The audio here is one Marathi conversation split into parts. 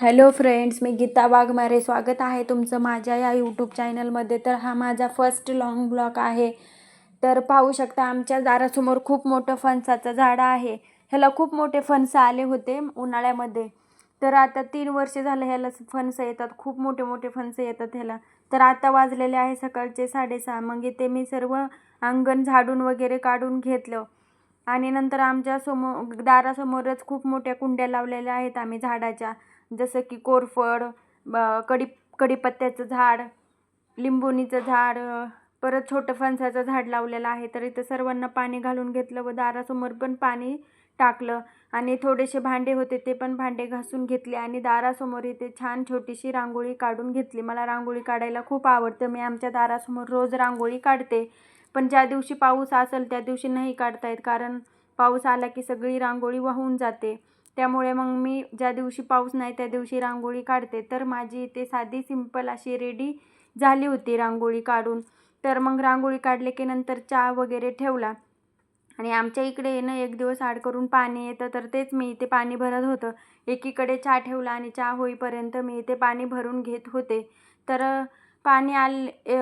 हॅलो फ्रेंड्स, मी गीता वाघमारे. स्वागत आहे तुमचं माझ्या या यूट्यूब चॅनलमध्ये. तर हा माझा फर्स्ट लॉंग ब्लॉग आहे. तर पाहू शकता आमच्या दारासमोर खूप मोठं फणसाचं झाड आहे. ह्याला खूप मोठे फणस आले होते उन्हाळ्यामध्ये. तर आता 3 वर्ष झालं ह्याला फणस येतात, खूप मोठे मोठे फणस येतात ह्याला. तर आता वाजलेले आहे सकाळचे 6:30. मग इथे मी सर्व अंगण झाडून वगैरे काढून घेतलं. आणि नंतर आमच्या दारासमोरच खूप मोठ्या कुंड्या लावलेल्या आहेत आम्ही झाडाच्या, जसं की कोरफड, कढीपत्त्याचं झाड, लिंबुणीचं झाड, परत छोटं फणसाचं झाड लावलेलं आहे. तर इथं सर्वांना पाणी घालून घेतलं व दारासमोर पण पाणी टाकलं. आणि थोडेसे भांडे होते ते पण भांडे घासून घेतले आणि दारासमोर इथे छान छोटीशी रांगोळी काढून घेतली. मला रांगोळी काढायला खूप आवडतं. मी आमच्या दारासमोर रोज रांगोळी काढते. पण ज्या दिवशी पाऊस असेल त्या दिवशी नाही काढता येत, कारण पाऊस आला की सगळी रांगोळी वाहून जाते. त्यामुळे मग मी ज्या दिवशी पाऊस नाही त्या दिवशी रांगोळी काढते. तर माझी इथे साधी सिंपल अशी रेडी झाली होती रांगोळी काढून. तर मग रांगोळी काढले की नंतर चहा वगैरे ठेवला. आणि आमच्या इकडे ना एक दिवस आड करून पाणी येतं, तर तेच मी इथे पाणी भरत होतं. एकीकडे चहा ठेवला आणि चहा होईपर्यंत मी इथे पाणी भरून घेत होते. तर पाणी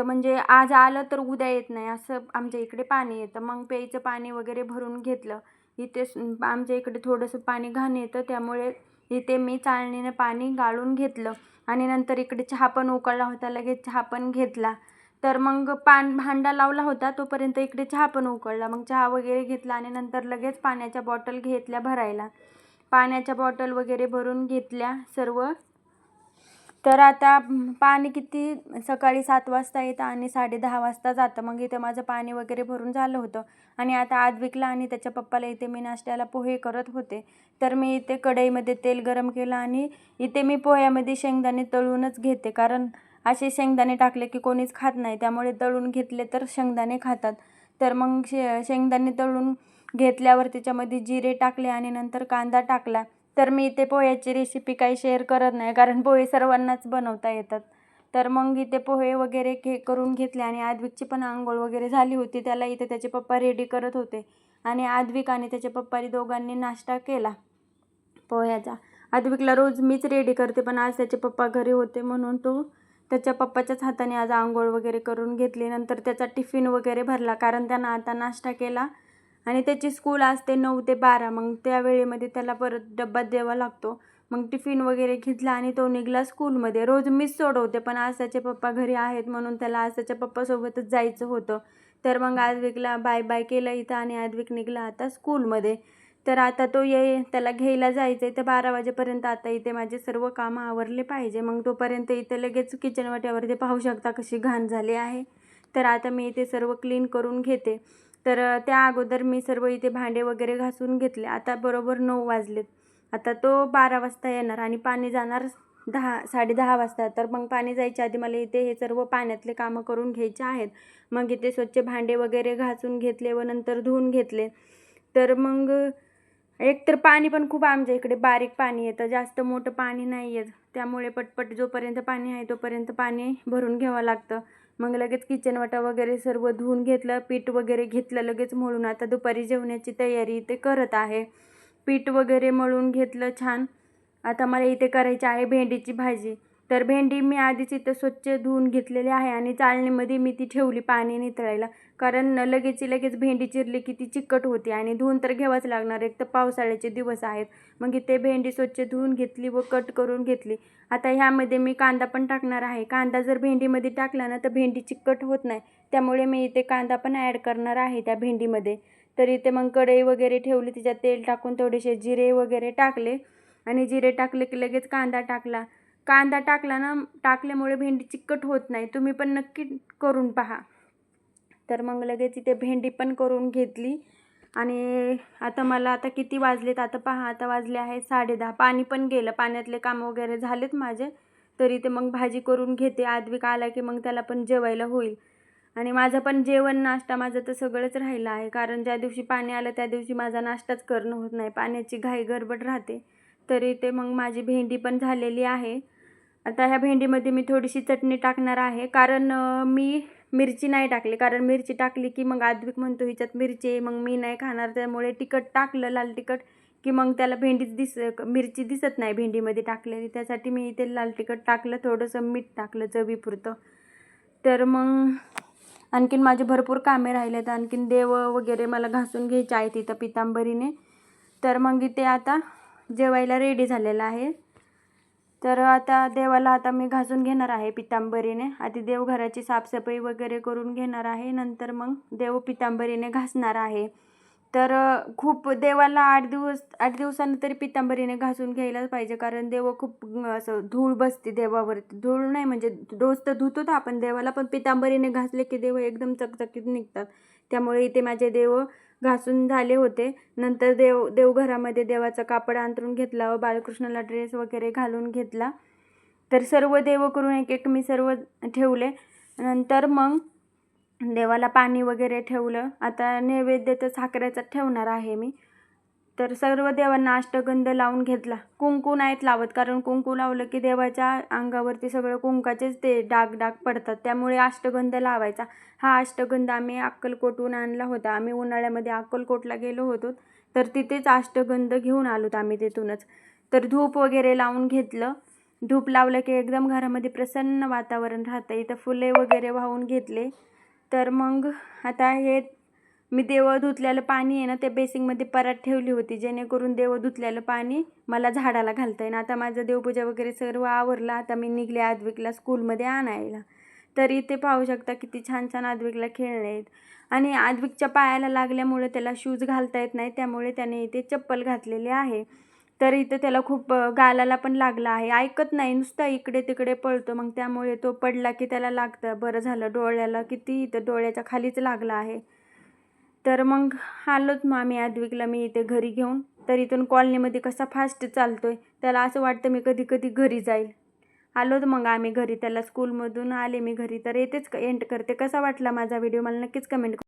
म्हणजे आज आलं तर उद्या येत नाही, असं आमच्या इकडे पाणी येतं. मग प्यायचं पाणी वगैरे भरून घेतलं. इथे आमच्या इकडे थोडंसं पाणी घाण येतं, त्यामुळे इथे मी चाळणीने पाणी गाळून घेतलं. आणि नंतर इकडे चहा पण उकळला होता, लगेच चहा पण घेतला. तर मग भांडा लावला होता तोपर्यंत इकडे चहा पण उकळला. मग चहा वगैरे घेतला आणि नंतर लगेच पाण्याच्या बॉटल घेतल्या भरायला. पाण्याच्या बॉटल वगैरे भरून घेतल्या सर्व. तर आता पाणी किती सकाळी 7 वाजता येतं आणि 10:30 वाजता जातं. मग इथे माझं पाणी वगैरे भरून झालं होतं. आणि आता आद्विकला आणि त्याच्या पप्पाला इथे मी नाश्त्याला पोहे करत होते. तर मी इथे कढईमध्ये तेल गरम केलं आणि इथे मी पोह्यामध्ये शेंगदाणे तळूनच घेते, कारण असे शेंगदाणे टाकले की कोणीच खात नाही, त्यामुळे तळून घेतले तर शेंगदाणे खातात. तर मग शेंगदाणे तळून घेतल्यावर त्याच्यामध्ये जिरे टाकले आणि नंतर कांदा टाकला. तर मी इथे पोह्याची रेसिपी काही शेअर करत नाही, कारण पोहे सर्वांनाच बनवता येतात. तर मग इथे पोहे वगैरे करून घेतले आणि आद्विकची पण आंघोळ वगैरे झाली होती. त्याला इथे त्याचे पप्पा रेडी करत होते आणि आद्विक आणि त्याच्या पप्पानी दोघांनी नाश्ता केला पोह्याचा. आद्विकला रोज मीच रेडी करते, पण आज त्याचे पप्पा घरी होते म्हणून तो त्याच्या पप्पाच्याच हाताने आज आंघोळ वगैरे करून घेतली. नंतर त्याचा टिफिन वगैरे भरला, कारण त्यानं आता नाश्ता केला आणि त्याची स्कूल असते 9 ते 12. मग त्या वेळेमध्ये त्याला परत डब्बा द्यावा लागतो. मग टिफिन वगैरे घेतला आणि तो निघाला स्कूलमध्ये. रोज मीच सोडवते, पण आज त्याचे पप्पा घरी आहेत म्हणून त्याला आज त्याच्या पप्पासोबतच जायचं होतं. तर मग आद्विकला बाय बाय केलं इथं आणि आद्विक निघाला आता स्कूलमध्ये. तर आता तो त्याला घ्यायला जायचं आहे. तर 12 वाजेपर्यंत आता इथे माझे सर्व कामं आवरले पाहिजे. मग तोपर्यंत इथे लगेच किचन वाट्यावरती पाहू शकता कशी घाण झाली आहे. तर आता मी इथे सर्व क्लीन करून घेते. तर त्या अगोदर मी सर्व इथे भांडे वगैरे घासून घेतले. आता बरोबर 9 वाजलेत. आता तो 12 वाजता येणार आणि पाणी जाणार 10-10:30 वाजता. तर मग पाणी जायच्या आधी मला इथे हे सर्व पाण्यातले कामं करून घ्यायचे आहेत. मग इथे स्वच्छ भांडे वगैरे घासून घेतले व नंतर धुवून घेतले. तर मग एकतर पाणी पण खूप आमच्या इकडे बारीक पाणी येतं, जास्त मोठं पाणी नाही येत. त्यामुळे पटपट जोपर्यंत पाणी आहे तोपर्यंत पाणी भरून घ्यावं लागतं. मग लगेच किचन वाटा वगैरे सर्व धुवून घेतलं, पीठ वगैरे घेतलं लगेच मळून. आता दुपारी जेवणाची तयारी इथे करत आहे. पीठ वगैरे मळून घेतलं छान. आता मला इथे करायची आहे भेंडीची भाजी. तर भेंडी मी आधीच इथं स्वच्छ धुवून घेतलेली आहे आणि चाळणीमध्ये मी ती ठेवली पाणी नितळायला, कारण लगेच भेंडी चिरली की ती चिकट होते आणि धुवून तर घ्यावंच लागणार. एक तर पावसाळ्याचे दिवस आहेत. मग इथे भेंडी स्वच्छ धुवून घेतली व कट करून घेतली. आता ह्यामध्ये मी कांदा पण टाकणार आहे. कांदा जर भेंडीमध्ये टाकला ना तर भेंडी चिकट होत नाही, त्यामुळे मी इथे कांदा पण ॲड करणार आहे त्या भेंडीमध्ये. तर इथे मग कढई वगैरे ठेवली, तिच्यात तेल टाकून थोडेसे जिरे वगैरे टाकले आणि जिरे टाकले की लगेच कांदा टाकला. कांदा टाकला ना, टाकल्यामुळे भेंडी चिकट होत नाही. तुम्ही पण नक्की करून पहा. तर मग लगेच इथे भेंडी पण करून घेतली. आणि आता मला आता किती वाजलेत आता पहा, आता वाजले आहे 10:30. पाणी पण गेलं, पाण्यातले काम वगैरे झालेत माझे. तर इथे मग भाजी करून घेते. आद्विक आला की मग त्याला पण जेवायला होईल. आणि माझं पण जेवण नाश्ता माझं तर सगळंच राहिलं आहे, कारण ज्या दिवशी पाणी आलं त्या दिवशी माझा नाश्ताच करणं होत नाही, पाण्याची घाई गडबड राहते. तर इथे मग माझी भेंडी पण झालेली आहे. आता ह्या भेंडीमध्ये मी थोडीशी चटणी टाकणार आहे, कारण मी मिरची नाही टाकली, कारण मिरची टाकली की मग आद्विक म्हणतो हिच्यात मिरची आहे, मग मी नाही खाणार. त्यामुळे तिखट टाकलं, लाल तिखट की मग त्याला मिरची दिसत नाही भेंडीमध्ये टाकलेली. त्यासाठी मी इथे लाल तिखट टाकलं, थोडंसं मीठ टाकलं चवीपुरतं. तर मग आणखीन माझे भरपूर कामे राहिलेत. आणखीन देव वगैरे मला घासून घ्यायचे आहेत इथं पितांबरीने. तर मग इथे आता जेवायला रेडी झालेलं आहे. तर आता देवाला आता मी घासून घेणार आहे पितांबरीने. आधी देवघराची साफसफाई वगैरे करून घेणार आहे, नंतर मग देव पितांबरीने घासणार आहे. तर खूप देवाला 8 दिवसांनी तरी पितांबरीने घासून घ्यायलाच पाहिजे, कारण देव खूप असं धूळ बसते देवावरती. धूळ नाही म्हणजे रोज तर धुतोच आपण देवाला, पण पितांबरीने घासले की देव एकदम चकचकीत निघतात. त्यामुळे इथे माझे देव घासून झाले होते. नंतर देवघरामध्ये देवाचं कापड अंथरून घेतला व बाळकृष्णाला ड्रेस वगैरे घालून घेतला. तर सर्व देव करून एक एक मी सर्व ठेवले. नंतर मग देवाला पाणी वगैरे ठेवलं. आता नैवेद्य तर साखरेचा ठेवणार आहे मी. तर सर्व देवांना अष्टगंध लावून घेतला. कुंकू नाहीत लावत, कारण कुंकू लावलं की देवाच्या अंगावरती सगळं कुंकाचेच ते डाग पडतात. त्यामुळे अष्टगंध लावायचा. हा अष्टगंध आम्ही अक्कलकोटहून आणला होता. आम्ही उन्हाळ्यामध्ये अक्कलकोटला गेलो होतो, तर तिथेच अष्टगंध घेऊन आलोत आम्ही तिथूनच. तर धूप वगैरे लावून घेतलं. धूप लावलं की एकदम घरामध्ये प्रसन्न वातावरण राहतं. इथं फुले वगैरे वाहून घेतले. तर मग आता हे मी देव धुतलेलं पाणी आहे ना, ते बेसिंगमध्ये परत ठेवली होती, जेणेकरून देव धुतलेलं पाणी मला झाडाला घालता येईल. आता माझं देवपूजा वगैरे सर्व आवरलं. आता मी निघले आद्विकला स्कूलमध्ये आणायला. तर इथे पाहू शकता किती छान छान आद्विकला खेळणे आहेत. आणि आद्विकच्या पायाला लागल्यामुळे त्याला शूज घालता येत नाही, त्यामुळे त्याने इथे चप्पल घातलेली आहे. तर इथं त्याला खूप गालाला पण लागला आहे. ऐकत नाही, नुसता इकडे तिकडे पळतो. मग त्यामुळे तो पडला की त्याला लागतं. बरं झालं, डोळ्याला किती इथं डोळ्याच्या खालीच लागला आहे. तर मग आलोच मग आम्ही आद्विकला मी इथे घरी घेऊन. तर इथून कॉलनीमध्ये कसा फास्ट चालतोय, त्याला असं वाटतं मी कधी कधी घरी जाईल. आलोत मग आम्ही घरी. त्याला स्कूलमधून आले मी घरी. तर येतेच एंड करते. कसा वाटला माझा व्हिडिओ मला नक्कीच कमेंट